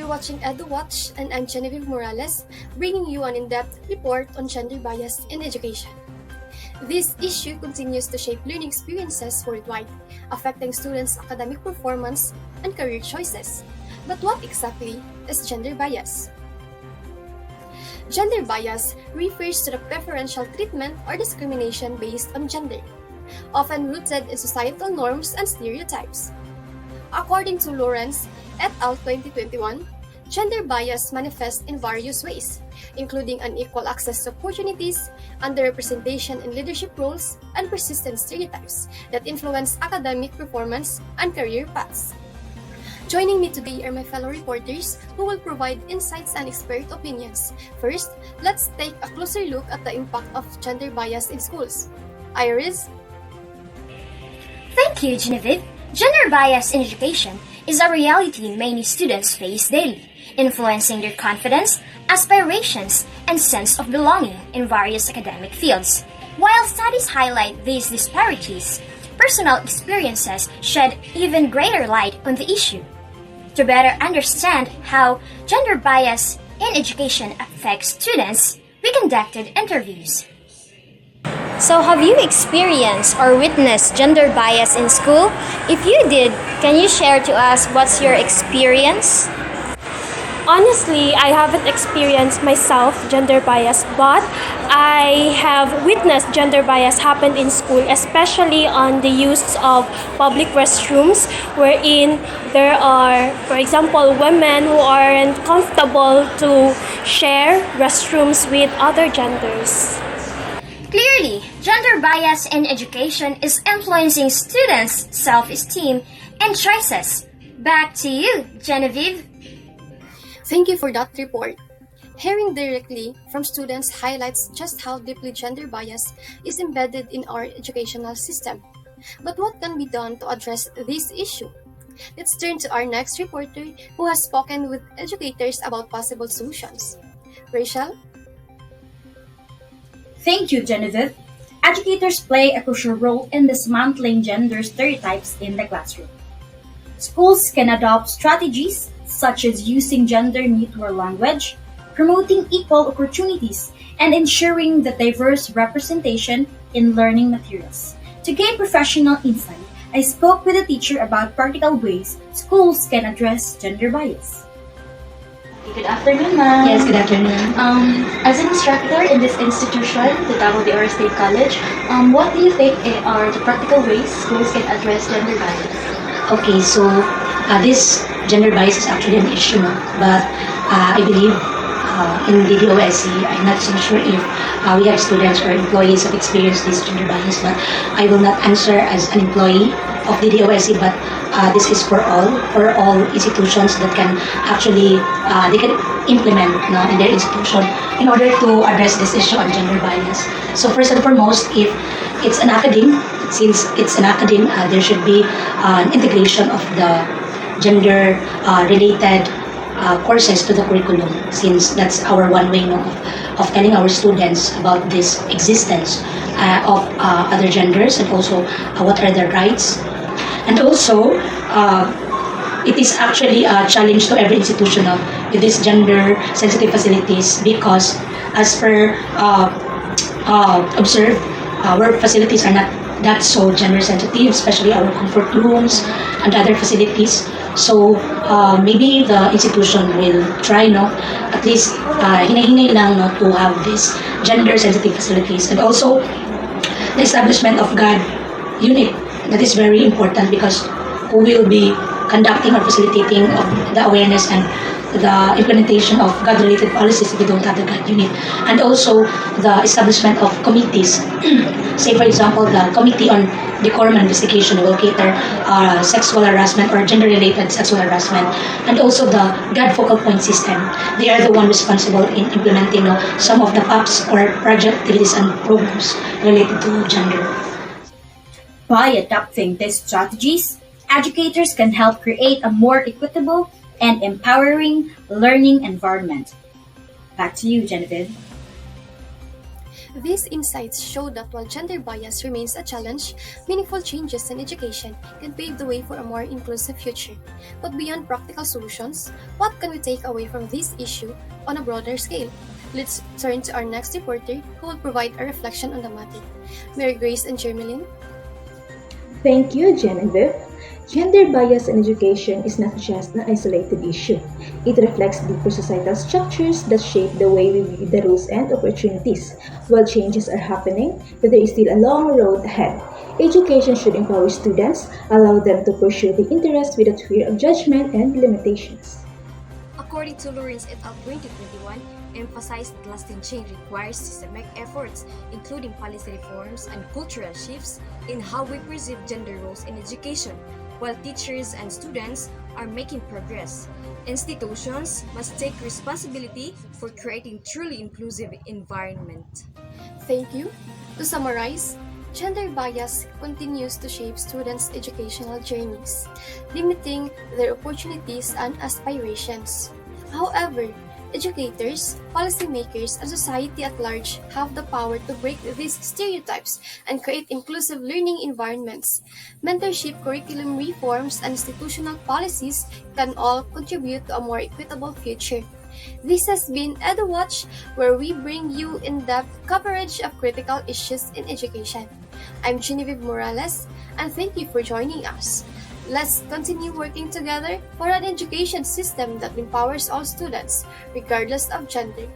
You're watching EduWatch, and I'm Genevieve Morales, bringing you an in-depth report on gender bias in education. This issue continues to shape learning experiences worldwide, affecting students' academic performance and career choices. But what exactly is gender bias? Gender bias refers to the preferential treatment or discrimination based on gender, often rooted in societal norms and stereotypes. According to Lawrence et al. 2021, gender bias manifests in various ways, including unequal access to opportunities, underrepresentation in leadership roles, and persistent stereotypes that influence academic performance and career paths. Joining me today are my fellow reporters who will provide insights and expert opinions. First, let's take a closer look at the impact of gender bias in schools. Iris? Thank you, Genevieve. Gender bias in education is a reality many students face daily, influencing their confidence, aspirations, and sense of belonging in various academic fields. While studies highlight these disparities, personal experiences shed even greater light on the issue. To better understand how gender bias in education affects students, we conducted interviews. So, have you experienced or witnessed gender bias in school? If you did, can you share to us what's your experience? Honestly, I haven't experienced myself gender bias, but I have witnessed gender bias happen in school, especially on the use of public restrooms, wherein there are, for example, women who aren't comfortable to share restrooms with other genders. Clearly, gender bias in education is influencing students' self-esteem and choices. Back to you, Genevieve. Thank you for that report. Hearing directly from students highlights just how deeply gender bias is embedded in our educational system. But what can be done to address this issue? Let's turn to our next reporter who has spoken with educators about possible solutions. Rachel? Thank you, Genevieve. Educators play a crucial role in dismantling gender stereotypes in the classroom. Schools can adopt strategies such as using gender-neutral language, promoting equal opportunities, and ensuring the diverse representation in learning materials. To gain professional insight, I spoke with a teacher about practical ways schools can address gender bias. Good afternoon, ma'am. Yes, good afternoon. As an instructor in this institution, the Davao de Oro State College, what do you think are the practical ways schools can address gender bias? Okay, so this gender bias is actually an issue, no? But I believe in the DOSC, I'm not so sure if we have students or employees that experience this gender bias, but I will not answer as an employee of the DOSC, but this is for all institutions that can actually they can implement, no, in their institution in order to address this issue on gender bias. So first and foremost, if it's an academe, since it's an academe, there should be an integration of the gender related courses to the curriculum, since that's our one way, no, of telling our students about this existence of other genders, and also what are their rights. And also, it is actually a challenge to every institution with these gender-sensitive facilities, because as per observed, our facilities are not that so gender-sensitive, especially our comfort rooms and other facilities. So maybe the institution will try, no, at least hinahinay lang, no, to have these gender-sensitive facilities, and also the establishment of GAD unit. That is very important, because who will be conducting or facilitating the awareness and the implementation of GAD-related policies if we don't have the GAD unit. And also the establishment of committees. Say, for example, the Committee on Decorum and Investigation will cater sexual harassment or gender-related sexual harassment. And also the GAD focal point system. They are the one responsible in implementing some of the PAPs or project activities and programs related to gender. By adopting these strategies, educators can help create a more equitable and empowering learning environment. Back to you, Genevieve. These insights show that while gender bias remains a challenge, meaningful changes in education can pave the way for a more inclusive future. But beyond practical solutions, what can we take away from this issue on a broader scale? Let's turn to our next reporter who will provide a reflection on the matter. Mary Grace and Jermeline. Thank you, Genevieve. Gender bias in education is not just an isolated issue. It reflects deeper societal structures that shape the way we view the rules and opportunities. While changes are happening, there is still a long road ahead. Education should empower students, allow them to pursue their interests without fear of judgment and limitations. According to Lawrence et al. 2021, emphasized that lasting change requires systemic efforts, including policy reforms and cultural shifts in how we perceive gender roles in education. While teachers and students are making progress, institutions must take responsibility for creating truly inclusive environment. Thank you. To summarize, gender bias continues to shape students' educational journeys, limiting their opportunities and aspirations. However, educators, policymakers, and society at large have the power to break these stereotypes and create inclusive learning environments. Mentorship, curriculum reforms, and institutional policies can all contribute to a more equitable future. This has been EduWatch, where we bring you in-depth coverage of critical issues in education. I'm Genevieve Morales, and thank you for joining us. Let's continue working together for an education system that empowers all students, regardless of gender.